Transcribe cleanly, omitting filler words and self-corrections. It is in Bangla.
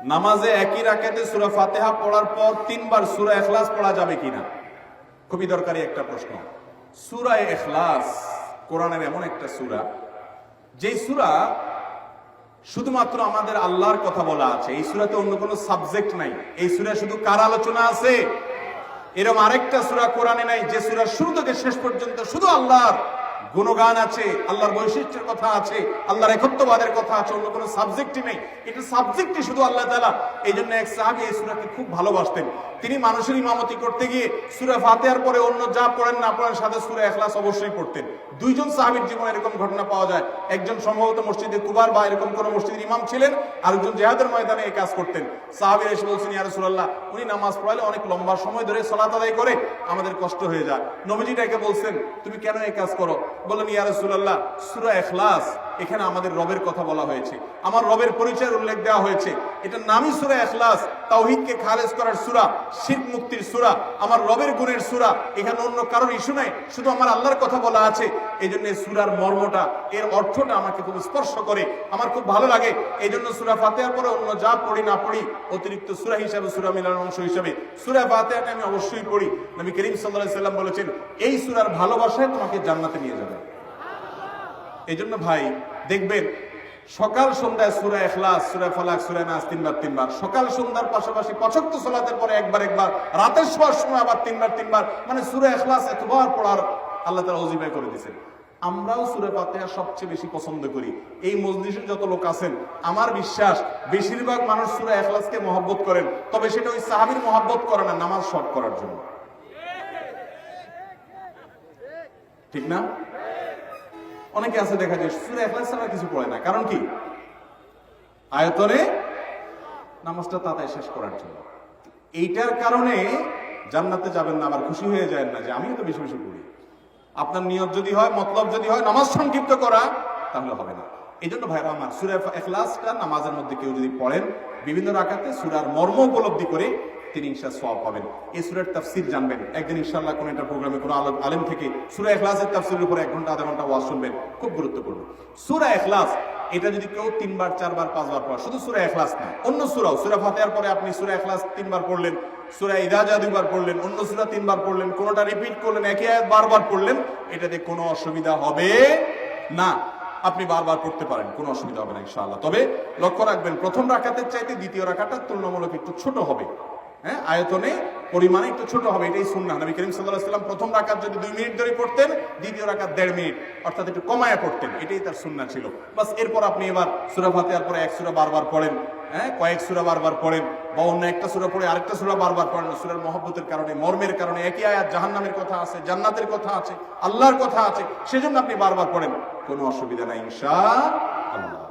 নামাজে একই রাকাতে সূরা ফাতিহা পড়ার পর 3 বার সূরা ইখলাস পড়া যাবে কিনা? খুবই দরকারি একটা প্রশ্ন। সূরা ইখলাস কোরআনের এমন একটা সূরা, যেই সূরা শুধুমাত্র আমাদের আল্লাহর কথা বলা আছে। এই সূরাতে অন্য কোনো সাবজেক্ট নাই। এই সূরা শুধু কার আলোচনা আছে? এরকম আরেকটা সূরা কোরআনে নাই যে সূরা শুরু থেকে শেষ পর্যন্ত শুধু আল্লাহর গুণগান আছে, আল্লাহর বৈশিষ্ট্যের কথা আছে, আল্লাহর একত্ববাদের কথা আছে, অন্য কোনো সাবজেক্টই নেই। এটা সাবজেক্টই শুধু আল্লাহ তাআলা। এই জন্য এক সাহাবী এই সূরাকে খুব ভালোবাসতেন। তিনি মানুষের ইমামতি করতে গিয়ে সূরা ফাতিহার পরে অন্য যা পড়েন না পড়েন সাথে সূরা ইখলাস অবশ্যই পড়তেন। দুইজন সাহাবীর জীবনে এরকম ঘটনা পাওয়া যায়। একজন সম্ভবত মসজিদে কুবার বা এরকম কোন মসজিদের ইমাম ছিলেন, আরেকজন জিহাদের ময়দানে এই কাজ করতেন। সাহাবীরা এসে বলছেন, ইয়া রাসূলুল্লাহ, উনি নামাজ পড়ালে অনেক লম্বা সময় ধরে সালাত আদায় করে, আমাদের কষ্ট হয়ে যায়। নবীজি ডেকে বলছেন, তুমি কেন এই কাজ করো? বললেন, ইয়া রাসূলুল্লাহ, সূরা ইখলাস, এখানে আমাদের রবের কথা বলা হয়েছে, আমার রবের পরিচয়ের উল্লেখ দেওয়া হয়েছে। এটার নামই সূরা ইখলাস, তাওহীদকে খালেজ করার সূরা, শিরক মুক্তির সূরা, আমার রবের গুণের সূরা। এখানে অন্য কারোর ইস্যু নাই, শুধু আমার আল্লাহর কথা বলা আছে। এই জন্য সূরার মর্মটা, এর অর্থটা আমাকে খুব স্পর্শ করে, আমার খুব ভালো লাগে। এই জন্য সূরা ফাতিহার পরে অন্য যা পড়ি না পড়ি, অতিরিক্ত সূরা হিসাবে, সূরা মিলানোর অংশ হিসাবে সূরা ফাতিহাটা আমি অবশ্যই পড়ি। নবী করিম সাল্লাল্লাহু আলাইহি সাল্লাম বলেছেন, এই সূরার ভালোবাসায় তোমাকে জান্নাতে নিয়ে যাবে। এই জন্য ভাই দেখবেন, সকাল সন্ধ্যায় সূরা ইখলাস, সূরা ফালাক, সূরা নাস 3 বার, সকাল সন্ধ্যার পাশাপাশি 5 ওয়াক্ত সালাতের পরে একবার, রাতের শোয়ার সময় আবার 3 বার, মানে সূরা ইখলাস এতবার পড়ার আল্লাহ তাআলা ওজিফা করে দিয়েছেন। আমরাও সূরা ফাতিহা সবচেয়ে বেশি পছন্দ করি। এই মজলিসে যত লোক আছেন, আমার বিশ্বাস বেশিরভাগ মানুষ সূরা ইখলাসকে মহব্বত করেন, তবে সেটা ওই সাহাবীর মহব্বত করে না, নামাজ শর্ট করার জন্য। ঠিক না? অনেকে আছে দেখা যায় সূরা ইখলাস ছাড়া কিছু পড়ে না। কারণ কি? আয়তনে নামাজটা তাড়াতাড়ি শেষ করার জন্য। এইটার কারণে জান্নাতে যাবেন না, আবার খুশি হয়ে যায় না যে আমিও তো বেশি বেশি পড়ি। আপনার নিয়ত যদি হয়, মতলব যদি হয় নামাজ সংক্ষিপ্ত করা, তাহলে হবে না। এই জন্য ভাইরা আমার, সূরা ইখলাসটা নামাজের মধ্যে কেউ যদি পড়েন, বিভিন্ন রাকাতে সূরার মর্ম উপলব্ধি করে তিনি ইনশাআল্লাহ সওয়াব পাবেন। এই সূরার তাফসীর জানবেন। একদিন ইনশাআল্লাহ কোন একটা প্রোগ্রামে কোন আলেম থেকে সূরা ইখলাসের তাফসীরের উপর 1 ঘন্টা আধা ঘন্টা ওয়াজ শুনবেন, খুব গুরুত্বপূর্ণ। সূরা ইখলাস এটা যদি কেউ 3 বার 4 বার 5 বার পড়ে, শুধু সূরা ইখলাস না, অন্য সূরাও, সূরা ফাতিহার পরে আপনি সূরা ইখলাস 3 বার পড়লেন, সূরা ইযা জা 2 বার পড়লেন, অন্য সূরা 3 বার পড়লেন, কোনটা রিপিট করলেন, একই আয়াত বারবার পড়লেন, এটাতে কোনো অসুবিধা হবে না। আপনি বারবার পড়তে পারেন, কোনো অসুবিধা হবে না ইনশাআল্লাহ। তবে লক্ষ্য রাখবেন, প্রথম রাকাতের চাইতে দ্বিতীয় রাকাতটা তুলনামূলক একটু ছোট হবে। হ্যাঁ, আয়তনে পরিমাণে একটু ছোট হবে, এটাই সুন্নাহ। নবী করিম সাল্লাল্লাহু আলাইহি ওয়াসাল্লাম প্রথম রাকাত যদি 2 মিনিট ধরে পড়তেন, দ্বিতীয় রাকাত 1.5 মিনিট, অর্থাৎ একটু কমায়া পড়তেন, এটাই তার সুন্নাহ ছিল। বাস এরপর আপনি এবার সূরা ফাতিহার পরে এক সূরা বারবার পড়েন, হ্যাঁ, কয়েক সূরা বারবার পড়েন, বা অন্য একটা সূরা পড়ে আরেকটা সূরা বারবার পড়েন। সূরার মহব্বতের কারণে, মর্মের কারণে, একই আয়াত জাহান্নামের কথা আছে, জান্নাতের কথা আছে, আল্লাহর কথা আছে, সেজন্য আপনি বারবার পড়েন, কোনো অসুবিধা নাই ইনশাআল্লাহ।